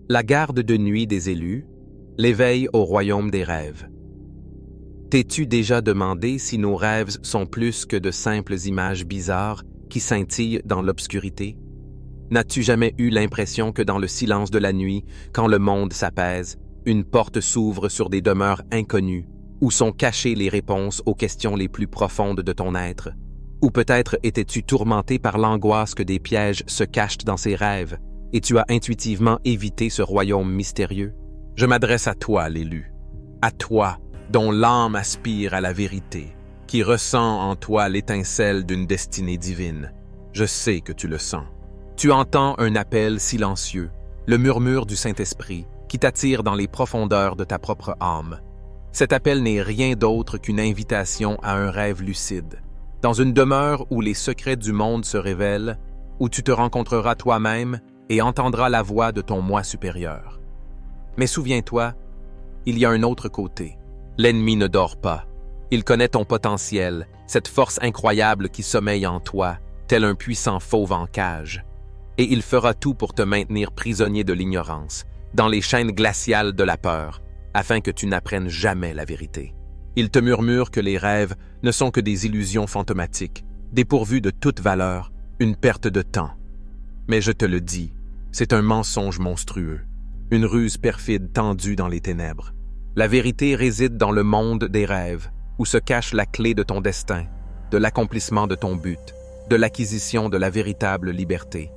La garde de nuit des élus, l'éveil au royaume des rêves. T'es-tu déjà demandé si nos rêves sont plus que de simples images bizarres qui scintillent dans l'obscurité? N'as-tu jamais eu l'impression que dans le silence de la nuit, quand le monde s'apaise, une porte s'ouvre sur des demeures inconnues, où sont cachées les réponses aux questions les plus profondes de ton être? Ou peut-être étais-tu tourmenté par l'angoisse que des pièges se cachent dans ces rêves, et tu as intuitivement évité ce royaume mystérieux? Je m'adresse à toi, l'élu, à toi, dont l'âme aspire à la vérité, qui ressent en toi l'étincelle d'une destinée divine. Je sais que tu le sens. Tu entends un appel silencieux, le murmure du Saint-Esprit, qui t'attire dans les profondeurs de ta propre âme. Cet appel n'est rien d'autre qu'une invitation à un rêve lucide, dans une demeure où les secrets du monde se révèlent, où tu te rencontreras toi-même et entendras la voix de ton moi supérieur. Mais souviens-toi, il y a un autre côté. L'ennemi ne dort pas. Il connaît ton potentiel, cette force incroyable qui sommeille en toi, tel un puissant fauve en cage. Et il fera tout pour te maintenir prisonnier de l'ignorance, dans les chaînes glaciales de la peur, afin que tu n'apprennes jamais la vérité. Il te murmure que les rêves ne sont que des illusions fantomatiques, dépourvues de toute valeur, une perte de temps. Mais je te le dis, c'est un mensonge monstrueux, une ruse perfide tendue dans les ténèbres. La vérité réside dans le monde des rêves, où se cache la clé de ton destin, de l'accomplissement de ton but, de l'acquisition de la véritable liberté.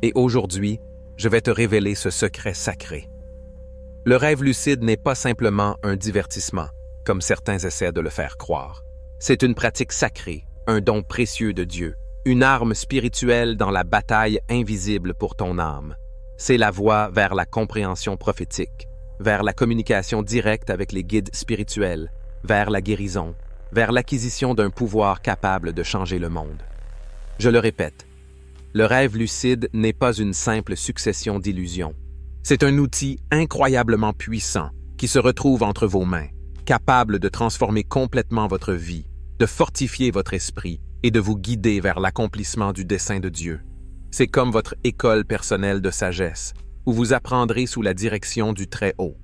Et aujourd'hui, je vais te révéler ce secret sacré. Le rêve lucide n'est pas simplement un divertissement, comme certains essaient de le faire croire. C'est une pratique sacrée, un don précieux de Dieu, une arme spirituelle dans la bataille invisible pour ton âme. C'est la voie vers la compréhension prophétique, vers la communication directe avec les guides spirituels, vers la guérison, vers l'acquisition d'un pouvoir capable de changer le monde. Je le répète, le rêve lucide n'est pas une simple succession d'illusions. C'est un outil incroyablement puissant qui se retrouve entre vos mains, capable de transformer complètement votre vie, de fortifier votre esprit et de vous guider vers l'accomplissement du dessein de Dieu. C'est comme votre école personnelle de sagesse, où vous apprendrez sous la direction du Très-Haut.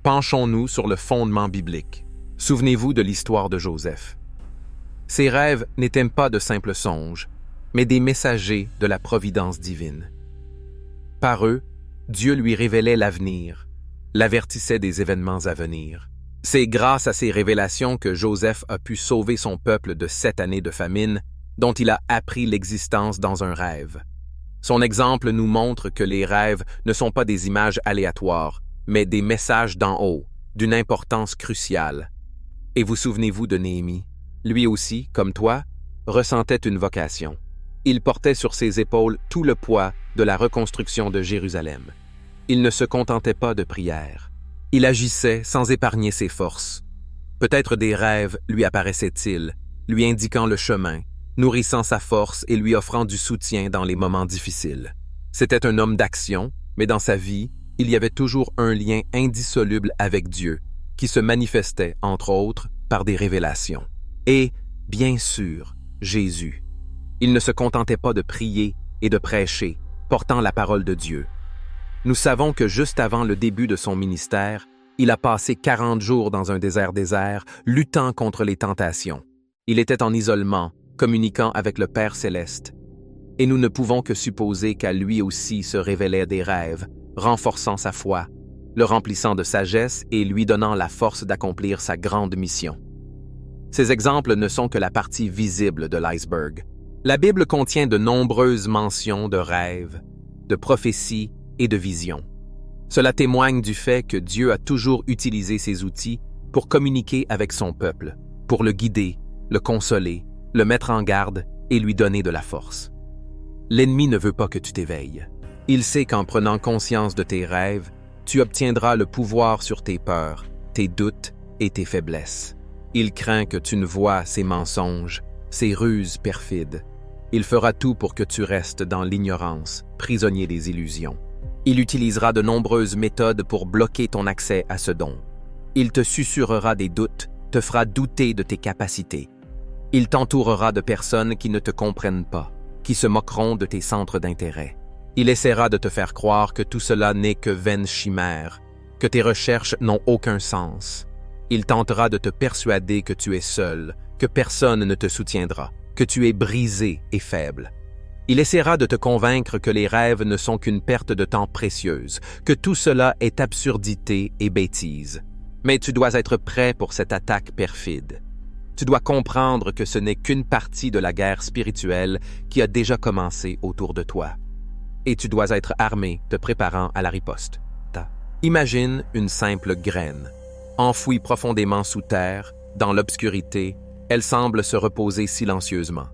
Penchons-nous sur le fondement biblique. Souvenez-vous de l'histoire de Joseph. Ses rêves n'étaient pas de simples songes, mais des messagers de la providence divine. Par eux, Dieu lui révélait l'avenir, l'avertissait des événements à venir. C'est grâce à ces révélations que Joseph a pu sauver son peuple de 7 années de famine, dont il a appris l'existence dans un rêve. Son exemple nous montre que les rêves ne sont pas des images aléatoires, mais des messages d'en haut, d'une importance cruciale. Et vous souvenez-vous de Néhémie? Lui aussi, comme toi, ressentait une vocation. Il portait sur ses épaules tout le poids de la reconstruction de Jérusalem. Il ne se contentait pas de prières. Il agissait sans épargner ses forces. Peut-être des rêves lui apparaissaient-ils, lui indiquant le chemin, nourrissant sa force et lui offrant du soutien dans les moments difficiles. C'était un homme d'action, mais dans sa vie, il y avait toujours un lien indissoluble avec Dieu, qui se manifestait, entre autres, par des révélations. Et, bien sûr, Jésus. Il ne se contentait pas de prier et de prêcher, portant la parole de Dieu. Nous savons que juste avant le début de son ministère, il a passé 40 jours dans un désert, luttant contre les tentations. Il était en isolement, communiquant avec le Père céleste. Et nous ne pouvons que supposer qu'à lui aussi se révélaient des rêves, renforçant sa foi, le remplissant de sagesse et lui donnant la force d'accomplir sa grande mission. Ces exemples ne sont que la partie visible de l'iceberg. La Bible contient de nombreuses mentions de rêves, de prophéties et de visions. Cela témoigne du fait que Dieu a toujours utilisé ces outils pour communiquer avec son peuple, pour le guider, le consoler, le mettre en garde et lui donner de la force. L'ennemi ne veut pas que tu t'éveilles. Il sait qu'en prenant conscience de tes rêves, tu obtiendras le pouvoir sur tes peurs, tes doutes et tes faiblesses. Il craint que tu ne vois ses mensonges, ses ruses perfides. Il fera tout pour que tu restes dans l'ignorance, prisonnier des illusions. Il utilisera de nombreuses méthodes pour bloquer ton accès à ce don. Il te susurrera des doutes, te fera douter de tes capacités. Il t'entourera de personnes qui ne te comprennent pas, qui se moqueront de tes centres d'intérêt. Il essaiera de te faire croire que tout cela n'est que vaine chimère, que tes recherches n'ont aucun sens. Il tentera de te persuader que tu es seul, que personne ne te soutiendra, que tu es brisé et faible. Il essaiera de te convaincre que les rêves ne sont qu'une perte de temps précieuse, que tout cela est absurdité et bêtise. Mais tu dois être prêt pour cette attaque perfide. Tu dois comprendre que ce n'est qu'une partie de la guerre spirituelle qui a déjà commencé autour de toi. Et tu dois être armé, te préparant à la riposte. Imagine une simple graine. Enfouie profondément sous terre, dans l'obscurité, elle semble se reposer silencieusement.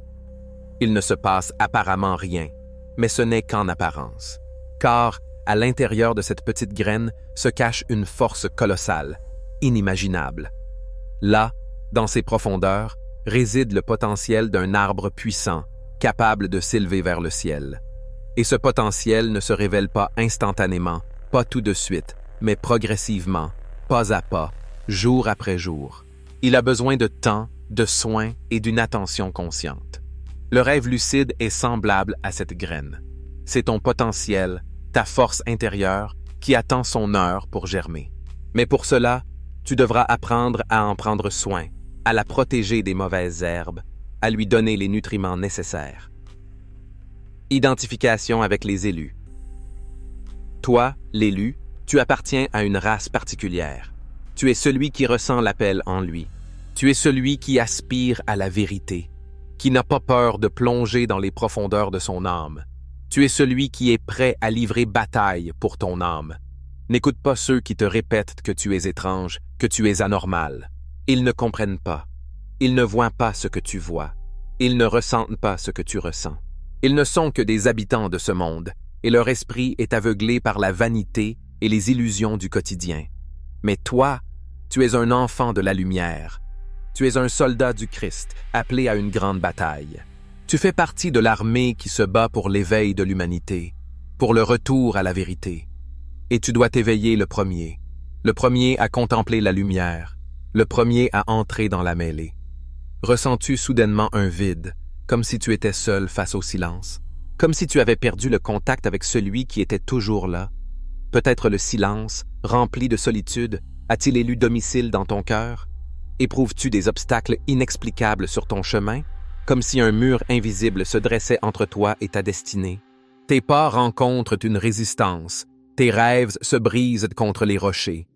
Il ne se passe apparemment rien, mais ce n'est qu'en apparence. Car, à l'intérieur de cette petite graine se cache une force colossale, inimaginable. Là, dans ses profondeurs, réside le potentiel d'un arbre puissant, capable de s'élever vers le ciel. Et ce potentiel ne se révèle pas instantanément, pas tout de suite, mais progressivement, pas à pas, jour après jour. Il a besoin de temps, de soins et d'une attention consciente. Le rêve lucide est semblable à cette graine. C'est ton potentiel, ta force intérieure, qui attend son heure pour germer. Mais pour cela, tu devras apprendre à en prendre soin, à la protéger des mauvaises herbes, à lui donner les nutriments nécessaires. Identification avec les élus. Toi, l'élu, tu appartiens à une race particulière. Tu es celui qui ressent l'appel en lui. Tu es celui qui aspire à la vérité, qui n'a pas peur de plonger dans les profondeurs de son âme. Tu es celui qui est prêt à livrer bataille pour ton âme. N'écoute pas ceux qui te répètent que tu es étrange, que tu es anormal. Ils ne comprennent pas. Ils ne voient pas ce que tu vois. Ils ne ressentent pas ce que tu ressens. Ils ne sont que des habitants de ce monde, et leur esprit est aveuglé par la vanité et les illusions du quotidien. Mais toi, tu es un enfant de la lumière. Tu es un soldat du Christ, appelé à une grande bataille. Tu fais partie de l'armée qui se bat pour l'éveil de l'humanité, pour le retour à la vérité. Et tu dois t'éveiller le premier à contempler la lumière, le premier à entrer dans la mêlée. Ressens-tu soudainement un vide, comme si tu étais seul face au silence, comme si tu avais perdu le contact avec celui qui était toujours là? Peut-être le silence, rempli de solitude, a-t-il élu domicile dans ton cœur? Éprouves-tu des obstacles inexplicables sur ton chemin, comme si un mur invisible se dressait entre toi et ta destinée? Tes pas rencontrent une résistance, tes rêves se brisent contre les rochers.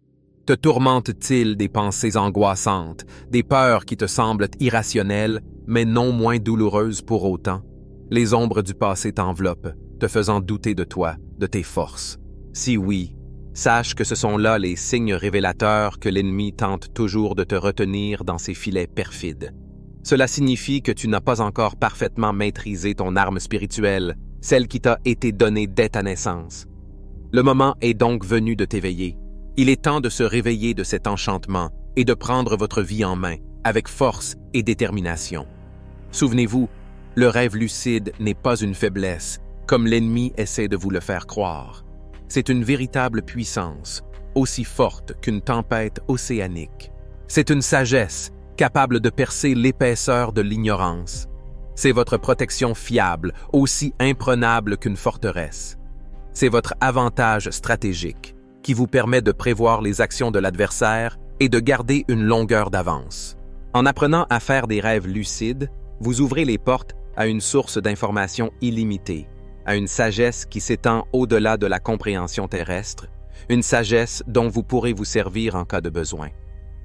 Te tourmentent-ils des pensées angoissantes, des peurs qui te semblent irrationnelles, mais non moins douloureuses pour autant? Les ombres du passé t'enveloppent, te faisant douter de toi, de tes forces. Si oui, sache que ce sont là les signes révélateurs que l'ennemi tente toujours de te retenir dans ses filets perfides. Cela signifie que tu n'as pas encore parfaitement maîtrisé ton arme spirituelle, celle qui t'a été donnée dès ta naissance. Le moment est donc venu de t'éveiller. Il est temps de se réveiller de cet enchantement et de prendre votre vie en main, avec force et détermination. Souvenez-vous, le rêve lucide n'est pas une faiblesse, comme l'ennemi essaie de vous le faire croire. C'est une véritable puissance, aussi forte qu'une tempête océanique. C'est une sagesse capable de percer l'épaisseur de l'ignorance. C'est votre protection fiable, aussi imprenable qu'une forteresse. C'est votre avantage stratégique, qui vous permet de prévoir les actions de l'adversaire et de garder une longueur d'avance. En apprenant à faire des rêves lucides, vous ouvrez les portes à une source d'informations illimitée, à une sagesse qui s'étend au-delà de la compréhension terrestre, une sagesse dont vous pourrez vous servir en cas de besoin.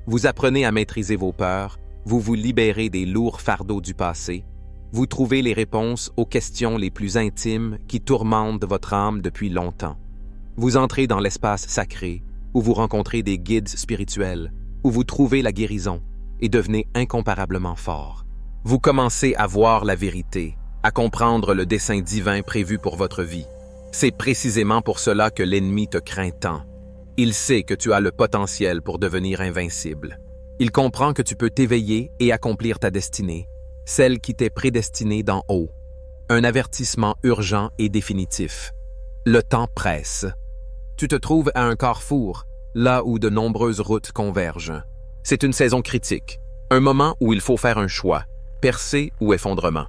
Vous apprenez à maîtriser vos peurs, vous vous libérez des lourds fardeaux du passé, vous trouvez les réponses aux questions les plus intimes qui tourmentent votre âme depuis longtemps. Vous entrez dans l'espace sacré, où vous rencontrez des guides spirituels, où vous trouvez la guérison et devenez incomparablement fort. Vous commencez à voir la vérité, à comprendre le dessein divin prévu pour votre vie. C'est précisément pour cela que l'ennemi te craint tant. Il sait que tu as le potentiel pour devenir invincible. Il comprend que tu peux t'éveiller et accomplir ta destinée, celle qui t'est prédestinée d'en haut. Un avertissement urgent et définitif. Le temps presse. Tu te trouves à un carrefour, là où de nombreuses routes convergent. C'est une saison critique, un moment où il faut faire un choix, percée ou effondrement,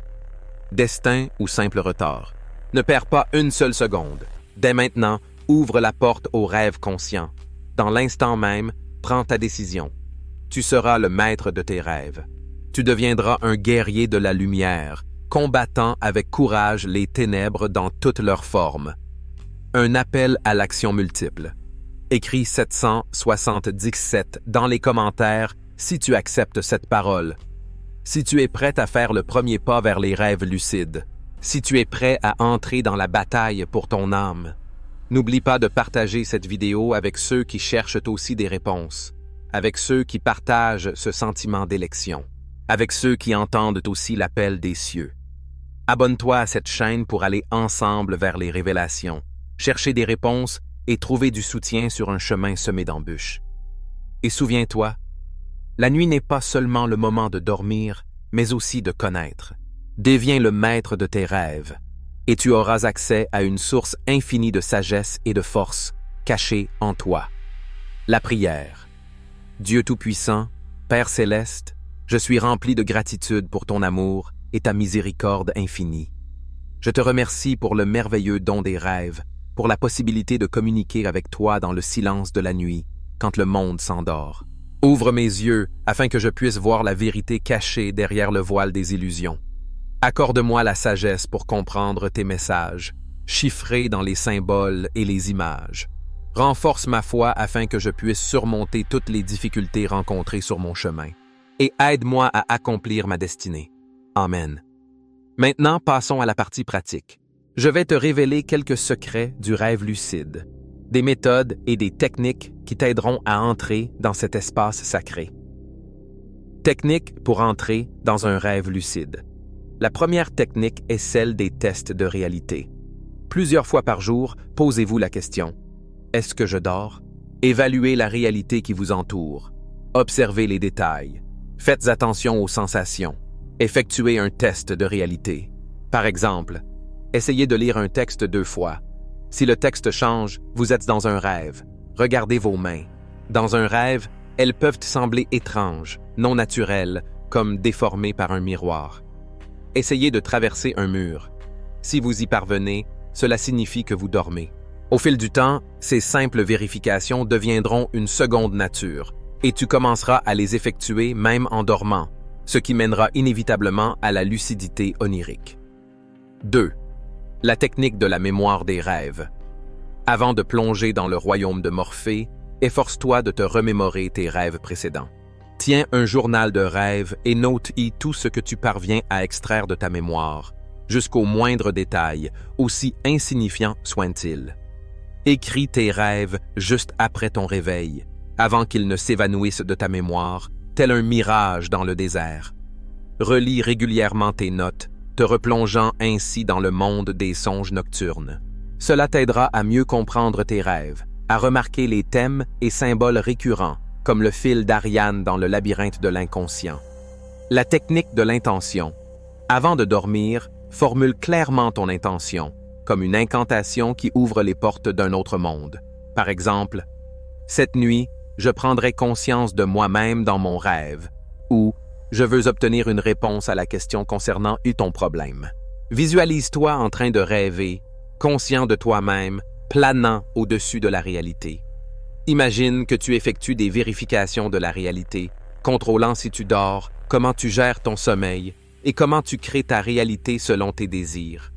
destin ou simple retard. Ne perds pas une seule seconde. Dès maintenant, ouvre la porte au rêve conscient. Dans l'instant même, prends ta décision. Tu seras le maître de tes rêves. Tu deviendras un guerrier de la lumière, combattant avec courage les ténèbres dans toutes leurs formes. Un appel à l'action multiple. Écris 777 dans les commentaires si tu acceptes cette parole. Si tu es prêt à faire le premier pas vers les rêves lucides. Si tu es prêt à entrer dans la bataille pour ton âme. N'oublie pas de partager cette vidéo avec ceux qui cherchent aussi des réponses, avec ceux qui partagent ce sentiment d'élection, avec ceux qui entendent aussi l'appel des cieux. Abonne-toi à cette chaîne pour aller ensemble vers les révélations, chercher des réponses et trouver du soutien sur un chemin semé d'embûches. Et souviens-toi, la nuit n'est pas seulement le moment de dormir, mais aussi de connaître. Deviens le maître de tes rêves, et tu auras accès à une source infinie de sagesse et de force cachée en toi. La prière. Dieu Tout-Puissant, Père Céleste, je suis rempli de gratitude pour ton amour et ta miséricorde infinie. Je te remercie pour le merveilleux don des rêves, pour la possibilité de communiquer avec toi dans le silence de la nuit, quand le monde s'endort. Ouvre mes yeux afin que je puisse voir la vérité cachée derrière le voile des illusions. Accorde-moi la sagesse pour comprendre tes messages, chiffrés dans les symboles et les images. Renforce ma foi afin que je puisse surmonter toutes les difficultés rencontrées sur mon chemin. Et aide-moi à accomplir ma destinée. Amen. Maintenant, passons à la partie pratique. Je vais te révéler quelques secrets du rêve lucide, des méthodes et des techniques qui t'aideront à entrer dans cet espace sacré. Technique pour entrer dans un rêve lucide. La première technique est celle des tests de réalité. Plusieurs fois par jour, posez-vous la question « Est-ce que je dors ?» Évaluez la réalité qui vous entoure. Observez les détails. Faites attention aux sensations. Effectuez un test de réalité. Par exemple, essayez de lire un texte 2 fois. Si le texte change, vous êtes dans un rêve. Regardez vos mains. Dans un rêve, elles peuvent sembler étranges, non naturelles, comme déformées par un miroir. Essayez de traverser un mur. Si vous y parvenez, cela signifie que vous dormez. Au fil du temps, ces simples vérifications deviendront une seconde nature, et tu commenceras à les effectuer même en dormant, ce qui mènera inévitablement à la lucidité onirique. 2. La technique de la mémoire des rêves. Avant de plonger dans le royaume de Morphée, efforce-toi de te remémorer tes rêves précédents. Tiens un journal de rêves et note-y tout ce que tu parviens à extraire de ta mémoire, jusqu'au moindre détail, aussi insignifiant soit-il. Écris tes rêves juste après ton réveil, avant qu'ils ne s'évanouissent de ta mémoire, tel un mirage dans le désert. Relis régulièrement tes notes, te replongeant ainsi dans le monde des songes nocturnes. Cela t'aidera à mieux comprendre tes rêves, à remarquer les thèmes et symboles récurrents, comme le fil d'Ariane dans le labyrinthe de l'inconscient. La technique de l'intention. Avant de dormir, formule clairement ton intention, comme une incantation qui ouvre les portes d'un autre monde. Par exemple, « Cette nuit, je prendrai conscience de moi-même dans mon rêve » ou « Je veux obtenir une réponse à la question concernant ton problème ». Visualise-toi en train de rêver, conscient de toi-même, planant au-dessus de la réalité. Imagine que tu effectues des vérifications de la réalité, contrôlant si tu dors, comment tu gères ton sommeil et comment tu crées ta réalité selon tes désirs.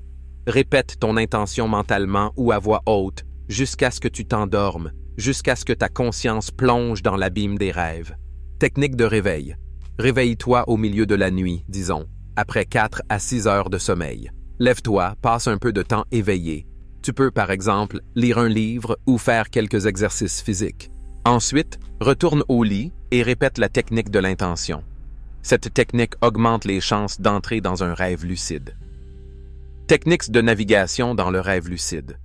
Répète ton intention mentalement ou à voix haute jusqu'à ce que tu t'endormes, jusqu'à ce que ta conscience plonge dans l'abîme des rêves. Technique de réveil. Réveille-toi au milieu de la nuit, disons, après 4 à 6 heures de sommeil. Lève-toi, passe un peu de temps éveillé. Tu peux, par exemple, lire un livre ou faire quelques exercices physiques. Ensuite, retourne au lit et répète la technique de l'intention. Cette technique augmente les chances d'entrer dans un rêve lucide. Techniques de navigation dans le rêve lucide.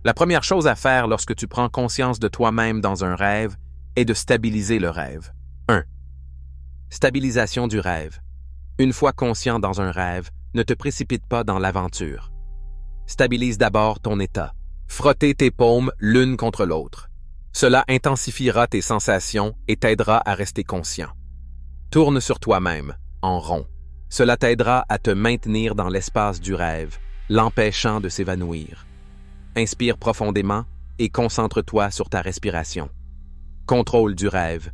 La première chose à faire lorsque tu prends conscience de toi-même dans un rêve est de stabiliser le rêve. 1. Stabilisation du rêve. Une fois conscient dans un rêve, ne te précipite pas dans l'aventure. Stabilise d'abord ton état. Frotter tes paumes l'une contre l'autre. Cela intensifiera tes sensations et t'aidera à rester conscient. Tourne sur toi-même, en rond. Cela t'aidera à te maintenir dans l'espace du rêve l'empêchant de s'évanouir. Inspire profondément et concentre-toi sur ta respiration. Contrôle du rêve.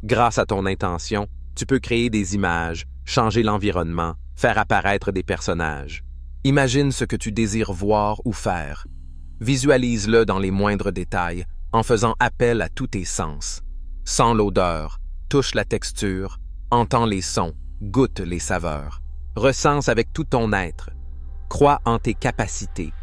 Grâce à ton intention, tu peux créer des images, changer l'environnement, faire apparaître des personnages. Imagine ce que tu désires voir ou faire. Visualise-le dans les moindres détails en faisant appel à tous tes sens. Sens l'odeur, touche la texture, entends les sons, goûte les saveurs. Recense avec tout ton être. Crois en tes capacités.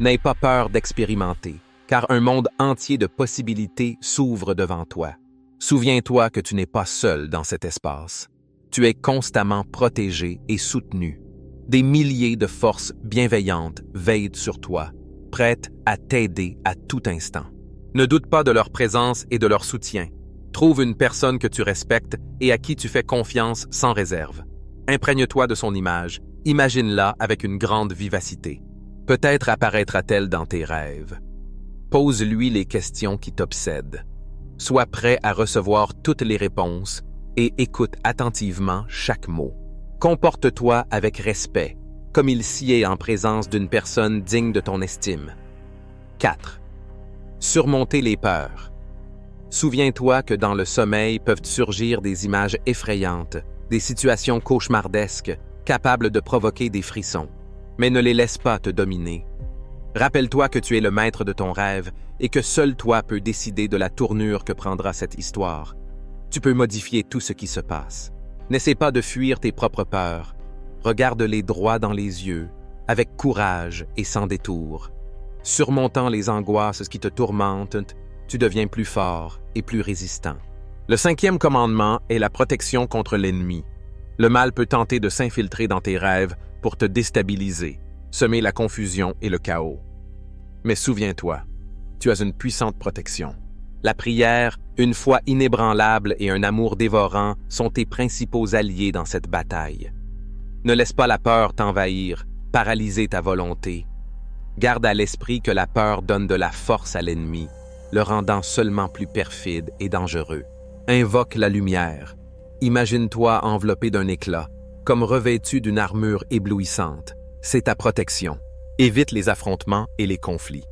N'aie pas peur d'expérimenter, car un monde entier de possibilités s'ouvre devant toi. Souviens-toi que tu n'es pas seul dans cet espace. Tu es constamment protégé et soutenu. Des milliers de forces bienveillantes veillent sur toi, prêtes à t'aider à tout instant. Ne doute pas de leur présence et de leur soutien. Trouve une personne que tu respectes et à qui tu fais confiance sans réserve. Imprègne-toi de son image, imagine-la avec une grande vivacité. Peut-être apparaîtra-t-elle dans tes rêves. Pose-lui les questions qui t'obsèdent. Sois prêt à recevoir toutes les réponses et écoute attentivement chaque mot. Comporte-toi avec respect, comme il s'y est en présence d'une personne digne de ton estime. 4. Surmonter les peurs. Souviens-toi que dans le sommeil peuvent surgir des images effrayantes, des situations cauchemardesques, capables de provoquer des frissons. Mais ne les laisse pas te dominer. Rappelle-toi que tu es le maître de ton rêve et que seul toi peux décider de la tournure que prendra cette histoire. Tu peux modifier tout ce qui se passe. N'essaie pas de fuir tes propres peurs. Regarde-les droit dans les yeux, avec courage et sans détour. Surmontant les angoisses qui te tourmentent, tu deviens plus fort et plus résistant. Le 5e commandement est la protection contre l'ennemi. Le mal peut tenter de s'infiltrer dans tes rêves pour te déstabiliser, semer la confusion et le chaos. Mais souviens-toi, tu as une puissante protection. La prière, une foi inébranlable et un amour dévorant sont tes principaux alliés dans cette bataille. Ne laisse pas la peur t'envahir, paralyser ta volonté. Garde à l'esprit que la peur donne de la force à l'ennemi, le rendant seulement plus perfide et dangereux. Invoque la lumière. Imagine-toi enveloppé d'un éclat, comme revêtu d'une armure éblouissante. C'est ta protection. Évite les affrontements et les conflits.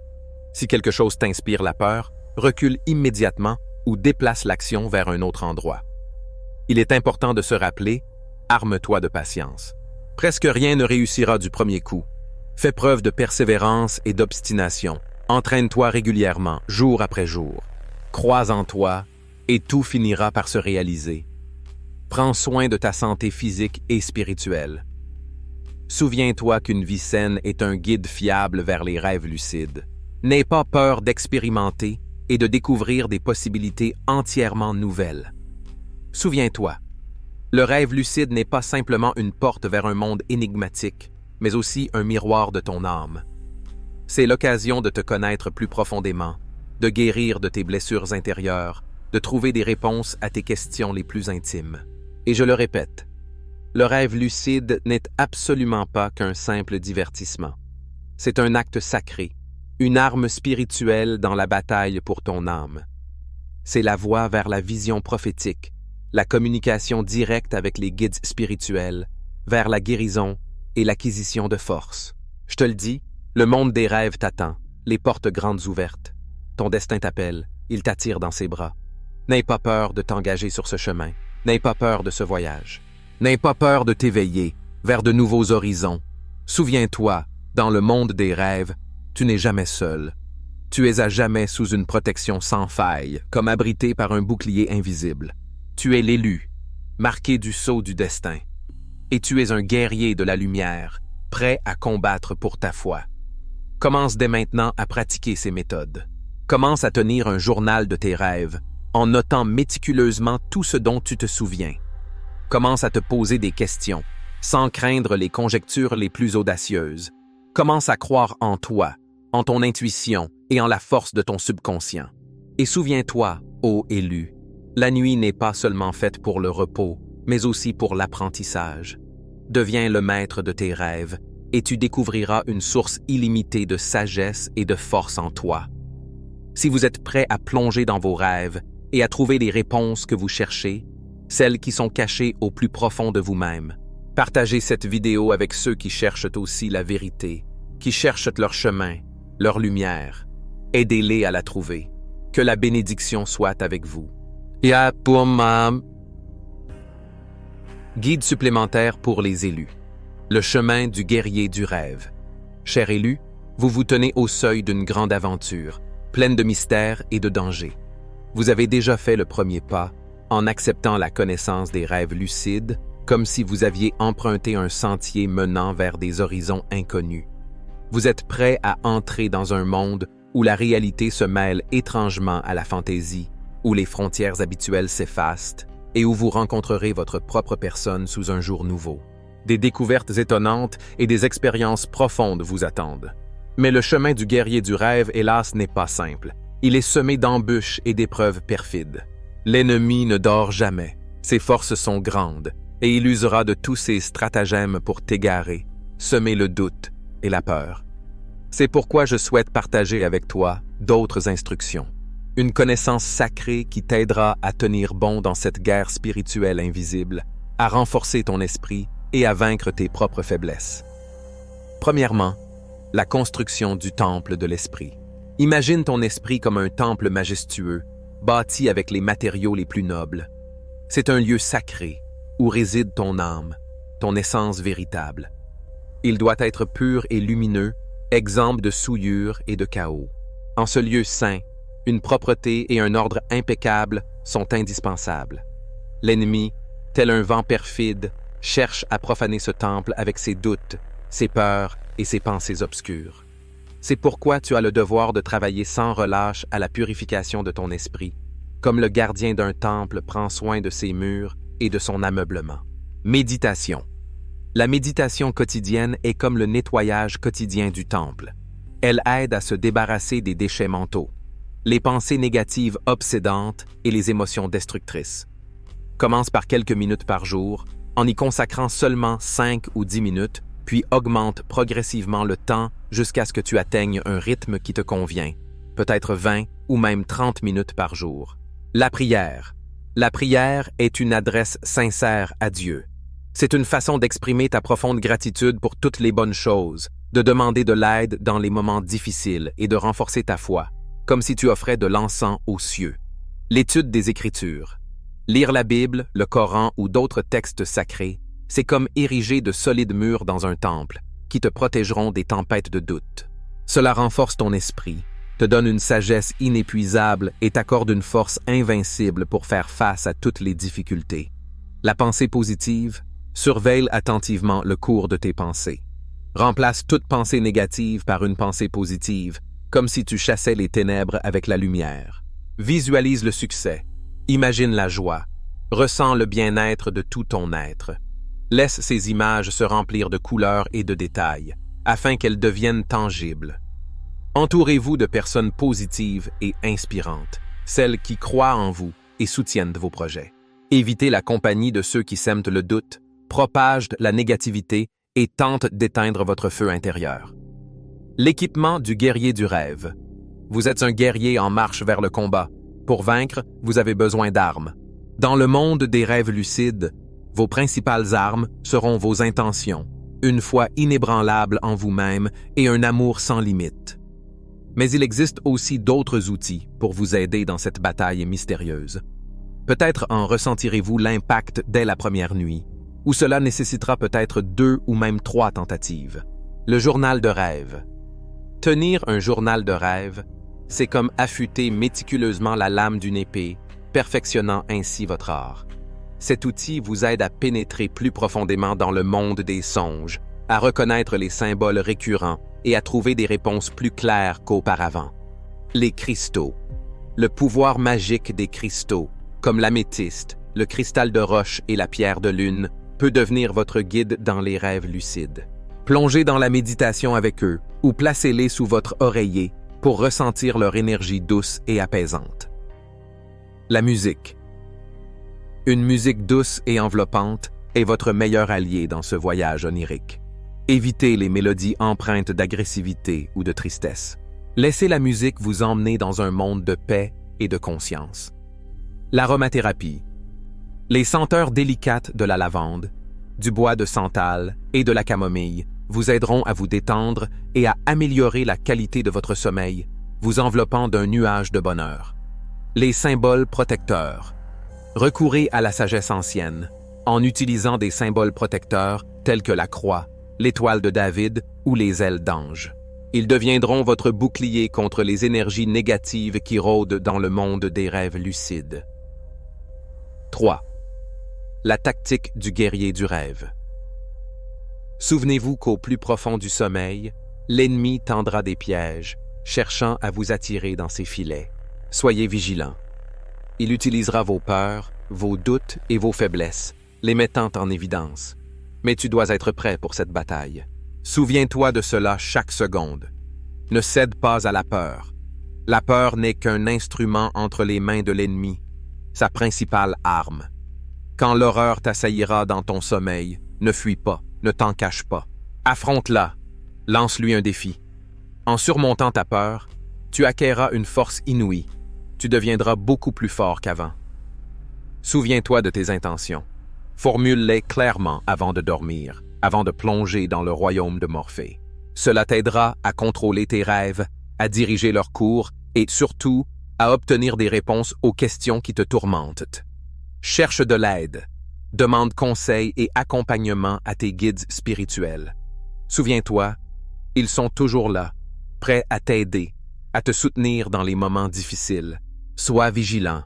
Si quelque chose t'inspire la peur, recule immédiatement ou déplace l'action vers un autre endroit. Il est important de se rappeler, arme-toi de patience. Presque rien ne réussira du premier coup. Fais preuve de persévérance et d'obstination. Entraîne-toi régulièrement, jour après jour. Crois en toi et tout finira par se réaliser. Prends soin de ta santé physique et spirituelle. Souviens-toi qu'une vie saine est un guide fiable vers les rêves lucides. N'aie pas peur d'expérimenter et de découvrir des possibilités entièrement nouvelles. Souviens-toi, le rêve lucide n'est pas simplement une porte vers un monde énigmatique, mais aussi un miroir de ton âme. C'est l'occasion de te connaître plus profondément, de guérir de tes blessures intérieures, de trouver des réponses à tes questions les plus intimes. Et je le répète, le rêve lucide n'est absolument pas qu'un simple divertissement. C'est un acte sacré, une arme spirituelle dans la bataille pour ton âme. C'est la voie vers la vision prophétique, la communication directe avec les guides spirituels, vers la guérison et l'acquisition de force. Je te le dis, le monde des rêves t'attend, les portes grandes ouvertes. Ton destin t'appelle, il t'attire dans ses bras. N'aie pas peur de t'engager sur ce chemin, n'aie pas peur de ce voyage. N'aie pas peur de t'éveiller vers de nouveaux horizons. Souviens-toi, dans le monde des rêves, tu n'es jamais seul. Tu es à jamais sous une protection sans faille, comme abrité par un bouclier invisible. Tu es l'élu, marqué du sceau du destin. Et tu es un guerrier de la lumière, prêt à combattre pour ta foi. Commence dès maintenant à pratiquer ces méthodes. Commence à tenir un journal de tes rêves, en notant méticuleusement tout ce dont tu te souviens. Commence à te poser des questions, sans craindre les conjectures les plus audacieuses. Commence à croire en toi, en ton intuition et en la force de ton subconscient. Et souviens-toi, ô élu, la nuit n'est pas seulement faite pour le repos, mais aussi pour l'apprentissage. Deviens le maître de tes rêves et tu découvriras une source illimitée de sagesse et de force en toi. Si vous êtes prêt à plonger dans vos rêves et à trouver les réponses que vous cherchez, celles qui sont cachées au plus profond de vous-même, partagez cette vidéo avec ceux qui cherchent aussi la vérité qui cherchent leur chemin, leur lumière. Aidez-les à la trouver. Que la bénédiction soit avec vous. Ya pour mam. Guide supplémentaire pour les élus. Le chemin du guerrier du rêve. Cher élu, vous vous tenez au seuil d'une grande aventure, pleine de mystères et de dangers. Vous avez déjà fait le premier pas en acceptant la connaissance des rêves lucides, comme si vous aviez emprunté un sentier menant vers des horizons inconnus. Vous êtes prêt à entrer dans un monde où la réalité se mêle étrangement à la fantaisie, où les frontières habituelles s'effacent et où vous rencontrerez votre propre personne sous un jour nouveau. Des découvertes étonnantes et des expériences profondes vous attendent. Mais le chemin du guerrier du rêve, hélas, n'est pas simple. Il est semé d'embûches et d'épreuves perfides. L'ennemi ne dort jamais, ses forces sont grandes, et il usera de tous ses stratagèmes pour t'égarer, semer le doute et la peur. C'est pourquoi je souhaite partager avec toi d'autres instructions. Une connaissance sacrée qui t'aidera à tenir bon dans cette guerre spirituelle invisible, à renforcer ton esprit et à vaincre tes propres faiblesses. Premièrement, la construction du temple de l'esprit. Imagine ton esprit comme un temple majestueux, bâti avec les matériaux les plus nobles. C'est un lieu sacré où réside ton âme, ton essence véritable. Il doit être pur et lumineux, exempt de souillure et de chaos. En ce lieu saint, une propreté et un ordre impeccable sont indispensables. L'ennemi, tel un vent perfide, cherche à profaner ce temple avec ses doutes, ses peurs et ses pensées obscures. C'est pourquoi tu as le devoir de travailler sans relâche à la purification de ton esprit, comme le gardien d'un temple prend soin de ses murs et de son ameublement. Méditation. La méditation quotidienne est comme le nettoyage quotidien du temple. Elle aide à se débarrasser des déchets mentaux, les pensées négatives obsédantes et les émotions destructrices. Commence par quelques minutes par jour, en y consacrant seulement 5 ou 10 minutes, puis augmente progressivement le temps jusqu'à ce que tu atteignes un rythme qui te convient, peut-être 20 ou même 30 minutes par jour. La prière. La prière est une adresse sincère à Dieu. C'est une façon d'exprimer ta profonde gratitude pour toutes les bonnes choses, de demander de l'aide dans les moments difficiles et de renforcer ta foi, comme si tu offrais de l'encens aux cieux. L'étude des Écritures. Lire la Bible, le Coran ou d'autres textes sacrés, c'est comme ériger de solides murs dans un temple, qui te protégeront des tempêtes de doute. Cela renforce ton esprit, te donne une sagesse inépuisable et t'accorde une force invincible pour faire face à toutes les difficultés. La pensée positive, surveille attentivement le cours de tes pensées. Remplace toute pensée négative par une pensée positive, comme si tu chassais les ténèbres avec la lumière. Visualise le succès, imagine la joie, ressens le bien-être de tout ton être. Laisse ces images se remplir de couleurs et de détails, afin qu'elles deviennent tangibles. Entourez-vous de personnes positives et inspirantes, celles qui croient en vous et soutiennent vos projets. Évitez la compagnie de ceux qui sèment le doute, propagent la négativité et tentent d'éteindre votre feu intérieur. L'équipement du guerrier du rêve. Vous êtes un guerrier en marche vers le combat. Pour vaincre, vous avez besoin d'armes. Dans le monde des rêves lucides, vos principales armes seront vos intentions, une foi inébranlable en vous-même et un amour sans limite. Mais il existe aussi d'autres outils pour vous aider dans cette bataille mystérieuse. Peut-être en ressentirez-vous l'impact dès la première nuit, ou cela nécessitera peut-être 2 ou même 3 tentatives. Le journal de rêve. Tenir un journal de rêve, c'est comme affûter méticuleusement la lame d'une épée, perfectionnant ainsi votre art. Cet outil vous aide à pénétrer plus profondément dans le monde des songes, à reconnaître les symboles récurrents et à trouver des réponses plus claires qu'auparavant. Les cristaux. Le pouvoir magique des cristaux, comme l'améthyste, le cristal de roche et la pierre de lune, peut devenir votre guide dans les rêves lucides. Plongez dans la méditation avec eux ou placez-les sous votre oreiller pour ressentir leur énergie douce et apaisante. La musique. Une musique douce et enveloppante est votre meilleur allié dans ce voyage onirique. Évitez les mélodies empreintes d'agressivité ou de tristesse. Laissez la musique vous emmener dans un monde de paix et de conscience. L'aromathérapie. Les senteurs délicates de la lavande, du bois de santal et de la camomille vous aideront à vous détendre et à améliorer la qualité de votre sommeil, vous enveloppant d'un nuage de bonheur. Les symboles protecteurs. Recourez à la sagesse ancienne, en utilisant des symboles protecteurs tels que la croix, l'étoile de David ou les ailes d'ange. Ils deviendront votre bouclier contre les énergies négatives qui rôdent dans le monde des rêves lucides. 3. La tactique du guerrier du rêve. Souvenez-vous qu'au plus profond du sommeil, l'ennemi tendra des pièges, cherchant à vous attirer dans ses filets. Soyez vigilants. Il utilisera vos peurs, vos doutes et vos faiblesses, les mettant en évidence. Mais tu dois être prêt pour cette bataille. Souviens-toi de cela chaque seconde. Ne cède pas à la peur. La peur n'est qu'un instrument entre les mains de l'ennemi, sa principale arme. Quand l'horreur t'assaillira dans ton sommeil, ne fuis pas, ne t'en cache pas. Affronte-la, lance-lui un défi. En surmontant ta peur, tu acquerras une force inouïe. Tu deviendras beaucoup plus fort qu'avant. Souviens-toi de tes intentions. Formule-les clairement avant de dormir, avant de plonger dans le royaume de Morphée. Cela t'aidera à contrôler tes rêves, à diriger leur cours et surtout à obtenir des réponses aux questions qui te tourmentent. Cherche de l'aide. Demande conseil et accompagnement à tes guides spirituels. Souviens-toi, ils sont toujours là, prêts à t'aider, à te soutenir dans les moments difficiles. Sois vigilant,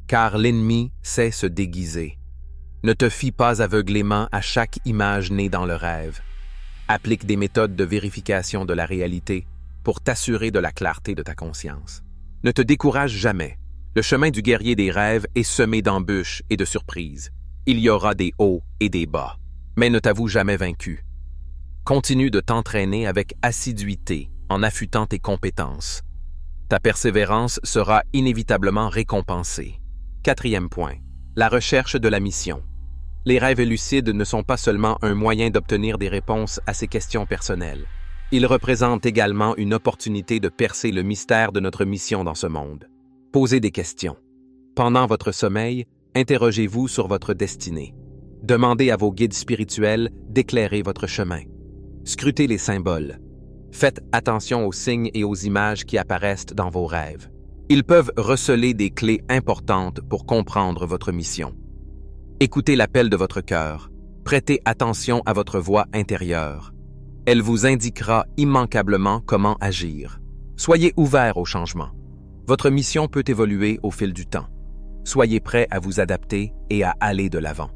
car l'ennemi sait se déguiser. Ne te fie pas aveuglément à chaque image née dans le rêve. Applique des méthodes de vérification de la réalité pour t'assurer de la clarté de ta conscience. Ne te décourage jamais. Le chemin du guerrier des rêves est semé d'embûches et de surprises. Il y aura des hauts et des bas, mais ne t'avoue jamais vaincu. Continue de t'entraîner avec assiduité en affûtant tes compétences. Ta persévérance sera inévitablement récompensée. 4e point, la recherche de la mission. Les rêves lucides ne sont pas seulement un moyen d'obtenir des réponses à ces questions personnelles. Ils représentent également une opportunité de percer le mystère de notre mission dans ce monde. Posez des questions. Pendant votre sommeil, interrogez-vous sur votre destinée. Demandez à vos guides spirituels d'éclairer votre chemin. Scrutez les symboles. Faites attention aux signes et aux images qui apparaissent dans vos rêves. Ils peuvent receler des clés importantes pour comprendre votre mission. Écoutez l'appel de votre cœur. Prêtez attention à votre voix intérieure. Elle vous indiquera immanquablement comment agir. Soyez ouvert au changement. Votre mission peut évoluer au fil du temps. Soyez prêt à vous adapter et à aller de l'avant.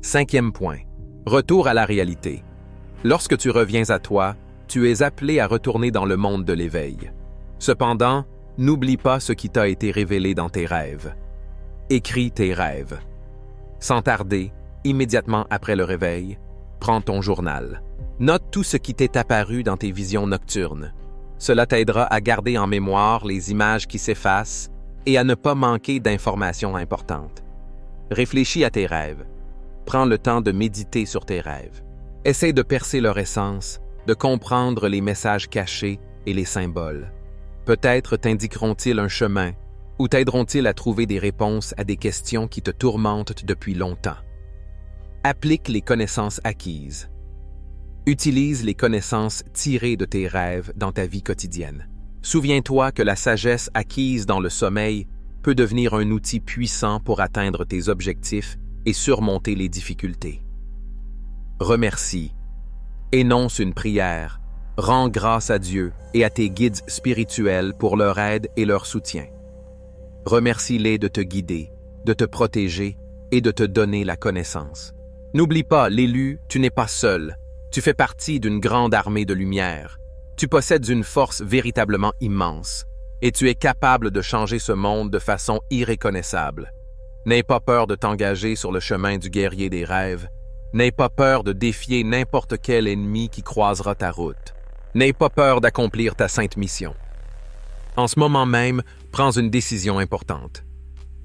5e point. Retour à la réalité. Lorsque tu reviens à toi, tu es appelé à retourner dans le monde de l'éveil. Cependant, n'oublie pas ce qui t'a été révélé dans tes rêves. Écris tes rêves. Sans tarder, immédiatement après le réveil, prends ton journal. Note tout ce qui t'est apparu dans tes visions nocturnes. Cela t'aidera à garder en mémoire les images qui s'effacent et à ne pas manquer d'informations importantes. Réfléchis à tes rêves. Prends le temps de méditer sur tes rêves. Essaie de percer leur essence, de comprendre les messages cachés et les symboles. Peut-être t'indiqueront-ils un chemin ou t'aideront-ils à trouver des réponses à des questions qui te tourmentent depuis longtemps. Applique les connaissances acquises. Utilise les connaissances tirées de tes rêves dans ta vie quotidienne. Souviens-toi que la sagesse acquise dans le sommeil peut devenir un outil puissant pour atteindre tes objectifs et surmonter les difficultés. Remercie. Énonce une prière. Rends grâce à Dieu et à tes guides spirituels pour leur aide et leur soutien. Remercie-les de te guider, de te protéger et de te donner la connaissance. N'oublie pas, l'élu, tu n'es pas seul. Tu fais partie d'une grande armée de lumière. Tu possèdes une force véritablement immense et tu es capable de changer ce monde de façon irréconnaissable. N'aie pas peur de t'engager sur le chemin du guerrier des rêves. N'aie pas peur de défier n'importe quel ennemi qui croisera ta route. N'aie pas peur d'accomplir ta sainte mission. En ce moment même, prends une décision importante.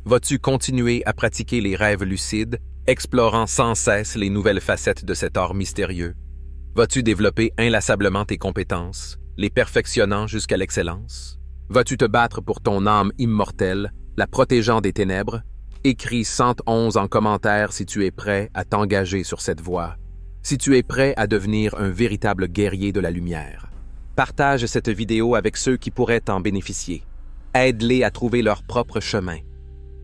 Vas-tu continuer à pratiquer les rêves lucides, explorant sans cesse les nouvelles facettes de cet art mystérieux? Vas-tu développer inlassablement tes compétences, les perfectionnant jusqu'à l'excellence? Vas-tu te battre pour ton âme immortelle, la protégeant des ténèbres? Écris 111 en commentaire si tu es prêt à t'engager sur cette voie. si tu es prêt à devenir un véritable guerrier de la lumière. Partage cette vidéo avec ceux qui pourraient en bénéficier. Aide-les à trouver leur propre chemin.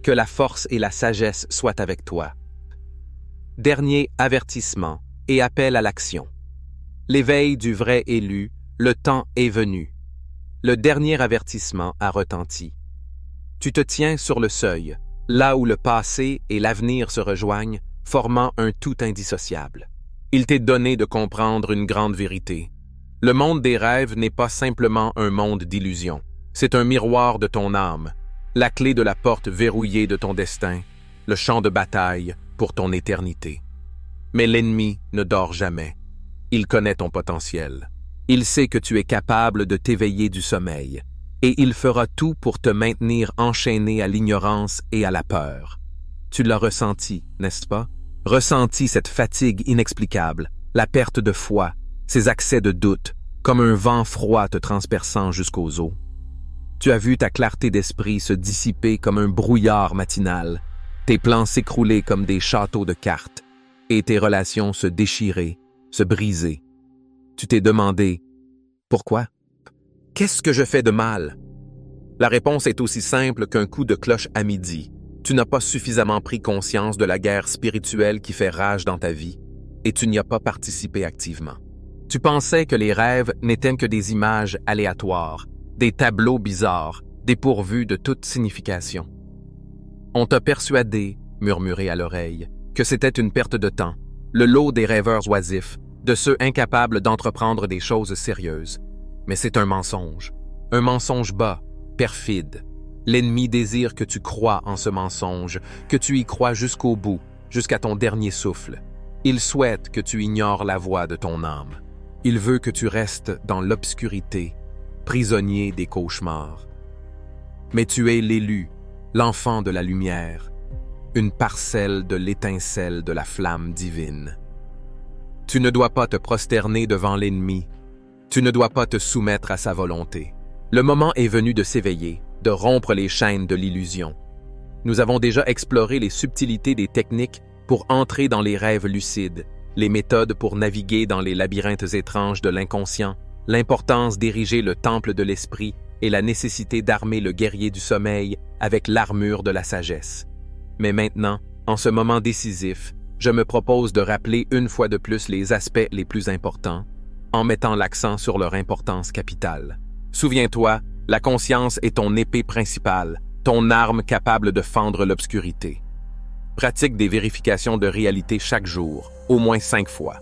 Que la force et la sagesse soient avec toi. Dernier avertissement et appel à l'action. L'éveil du vrai élu, le temps est venu. Le dernier avertissement a retenti. Tu te tiens sur le seuil, là où le passé et l'avenir se rejoignent, formant un tout indissociable. Il t'est donné de comprendre une grande vérité. Le monde des rêves n'est pas simplement un monde d'illusions. C'est un miroir de ton âme, la clé de la porte verrouillée de ton destin, le champ de bataille pour ton éternité. Mais l'ennemi ne dort jamais. Il connaît ton potentiel. Il sait que tu es capable de t'éveiller du sommeil, et il fera tout pour te maintenir enchaîné à l'ignorance et à la peur. Tu l'as ressenti, n'est-ce pas? Ressenti cette fatigue inexplicable, la perte de foi, ces accès de doute, comme un vent froid te transperçant jusqu'aux os. Tu as vu ta clarté d'esprit se dissiper comme un brouillard matinal, tes plans s'écrouler comme des châteaux de cartes, et tes relations se déchirer, se briser. Tu t'es demandé « Pourquoi? Qu'est-ce que je fais de mal? » La réponse est aussi simple qu'un coup de cloche à midi. Tu n'as pas suffisamment pris conscience de la guerre spirituelle qui fait rage dans ta vie, et tu n'y as pas participé activement. Tu pensais que les rêves n'étaient que des images aléatoires, des tableaux bizarres, dépourvus de toute signification. On t'a persuadé, murmuré à l'oreille, que c'était une perte de temps, le lot des rêveurs oisifs, de ceux incapables d'entreprendre des choses sérieuses. Mais c'est un mensonge bas, perfide. L'ennemi désire que tu crois en ce mensonge, que tu y crois jusqu'au bout, jusqu'à ton dernier souffle. Il souhaite que tu ignores la voix de ton âme. Il veut que tu restes dans l'obscurité, prisonnier des cauchemars. Mais tu es l'élu, l'enfant de la lumière, une parcelle de l'étincelle de la flamme divine. Tu ne dois pas te prosterner devant l'ennemi. Tu ne dois pas te soumettre à sa volonté. Le moment est venu de s'éveiller, de rompre les chaînes de l'illusion. Nous avons déjà exploré les subtilités des techniques pour entrer dans les rêves lucides, les méthodes pour naviguer dans les labyrinthes étranges de l'inconscient, l'importance d'ériger le temple de l'esprit et la nécessité d'armer le guerrier du sommeil avec l'armure de la sagesse. Mais maintenant, en ce moment décisif, je me propose de rappeler une fois de plus les aspects les plus importants, en mettant l'accent sur leur importance capitale. Souviens-toi, la conscience est ton épée principale, ton arme capable de fendre l'obscurité. Pratique des vérifications de réalité chaque jour, au moins 5 fois.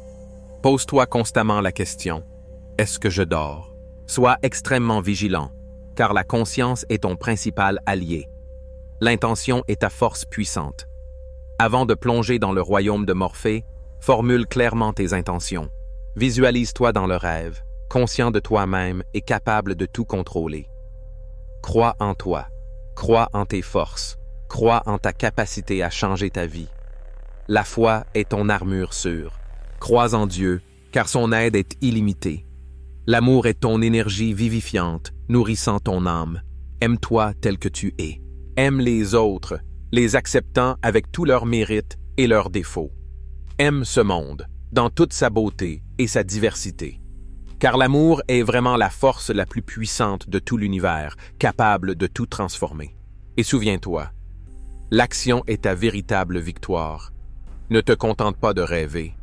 Pose-toi constamment la question « Est-ce que je dors ?» Sois extrêmement vigilant, car la conscience est ton principal allié. L'intention est ta force puissante. Avant de plonger dans le royaume de Morphée, formule clairement tes intentions. Visualise-toi dans le rêve, conscient de toi-même et capable de tout contrôler. Crois en toi, crois en tes forces, crois en ta capacité à changer ta vie. La foi est ton armure sûre. Crois en Dieu, car son aide est illimitée. L'amour est ton énergie vivifiante, nourrissant ton âme. Aime-toi tel que tu es. Aime les autres, les acceptant avec tous leurs mérites et leurs défauts. Aime ce monde, dans toute sa beauté et sa diversité. Car l'amour est vraiment la force la plus puissante de tout l'univers, capable de tout transformer. Et souviens-toi, l'action est ta véritable victoire. Ne te contente pas de rêver.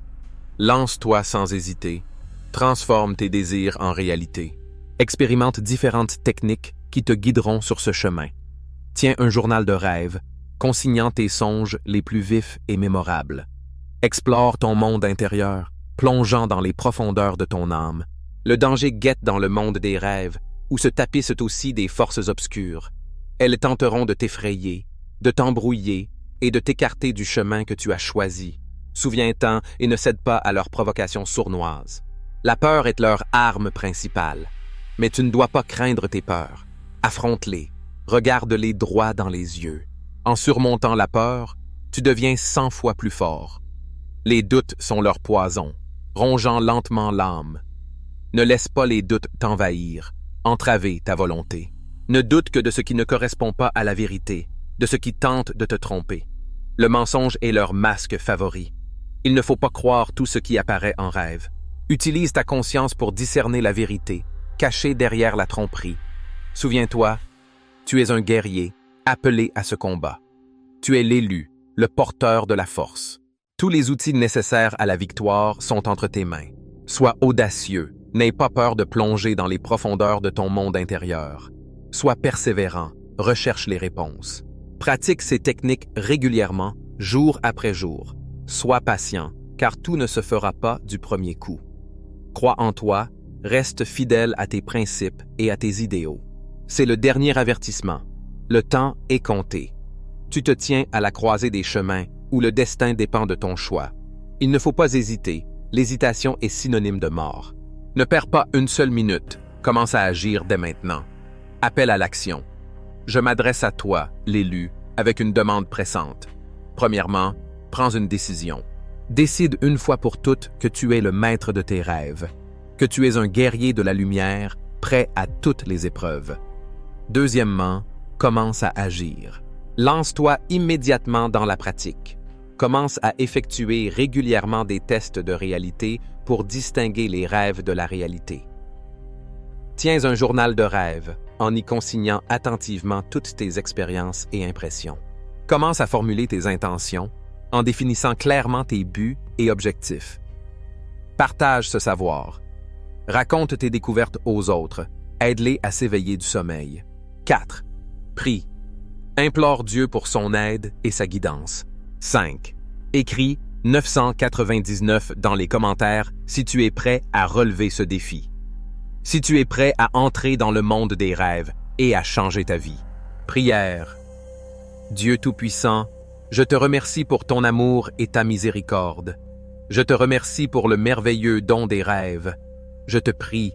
Lance-toi sans hésiter. Transforme tes désirs en réalité. Expérimente différentes techniques qui te guideront sur ce chemin. Tiens un journal de rêve, consignant tes songes les plus vifs et mémorables. Explore ton monde intérieur, plongeant dans les profondeurs de ton âme. Le danger guette dans le monde des rêves, où se tapissent aussi des forces obscures. Elles tenteront de t'effrayer, de t'embrouiller et de t'écarter du chemin que tu as choisi. Souviens-t'en et ne cède pas à leurs provocations sournoises. La peur est leur arme principale. Mais tu ne dois pas craindre tes peurs. Affronte-les, regarde-les droit dans les yeux. En surmontant la peur, tu deviens 100 fois plus fort. Les doutes sont leur poison, rongeant lentement l'âme. Ne laisse pas les doutes t'envahir, entraver ta volonté. Ne doute que de ce qui ne correspond pas à la vérité, de ce qui tente de te tromper. Le mensonge est leur masque favori. Il ne faut pas croire tout ce qui apparaît en rêve. Utilise ta conscience pour discerner la vérité, cachée derrière la tromperie. Souviens-toi, tu es un guerrier, appelé à ce combat. Tu es l'élu, le porteur de la force. Tous les outils nécessaires à la victoire sont entre tes mains. Sois audacieux, n'aie pas peur de plonger dans les profondeurs de ton monde intérieur. Sois persévérant, recherche les réponses. Pratique ces techniques régulièrement, jour après jour. Sois patient, car tout ne se fera pas du premier coup. Crois en toi, reste fidèle à tes principes et à tes idéaux. C'est le dernier avertissement. Le temps est compté. Tu te tiens à la croisée des chemins où le destin dépend de ton choix. Il ne faut pas hésiter, l'hésitation est synonyme de mort. Ne perds pas une seule minute, commence à agir dès maintenant. Appel à l'action. Je m'adresse à toi, l'élu, avec une demande pressante. Premièrement, prends une décision. Décide une fois pour toutes que tu es le maître de tes rêves, que tu es un guerrier de la lumière, prêt à toutes les épreuves. Deuxièmement, commence à agir. Lance-toi immédiatement dans la pratique. Commence à effectuer régulièrement des tests de réalité pour distinguer les rêves de la réalité. Tiens un journal de rêves en y consignant attentivement toutes tes expériences et impressions. Commence à formuler tes intentions en définissant clairement tes buts et objectifs. Partage ce savoir. Raconte tes découvertes aux autres. Aide-les à s'éveiller du sommeil. 4. Prie. Implore Dieu pour son aide et sa guidance. 5. Écris 999 dans les commentaires si tu es prêt à relever ce défi. Si tu es prêt à entrer dans le monde des rêves et à changer ta vie. Prière. Dieu Tout-Puissant, je te remercie pour ton amour et ta miséricorde. Je te remercie pour le merveilleux don des rêves. Je te prie,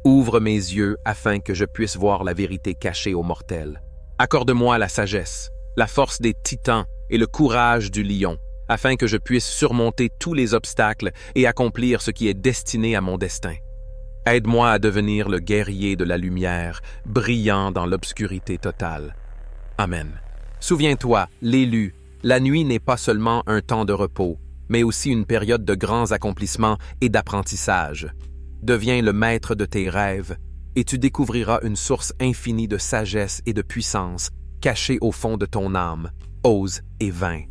ouvre mes yeux afin que je puisse voir la vérité cachée aux mortels. Accorde-moi la sagesse, la force des titans et le courage du lion, afin que je puisse surmonter tous les obstacles et accomplir ce qui est destiné à mon destin. Aide-moi à devenir le guerrier de la lumière, brillant dans l'obscurité totale. Amen. Souviens-toi, l'élu, la nuit n'est pas seulement un temps de repos, mais aussi une période de grands accomplissements et d'apprentissage. Deviens le maître de tes rêves et tu découvriras une source infinie de sagesse et de puissance cachée au fond de ton âme. Ose et vains.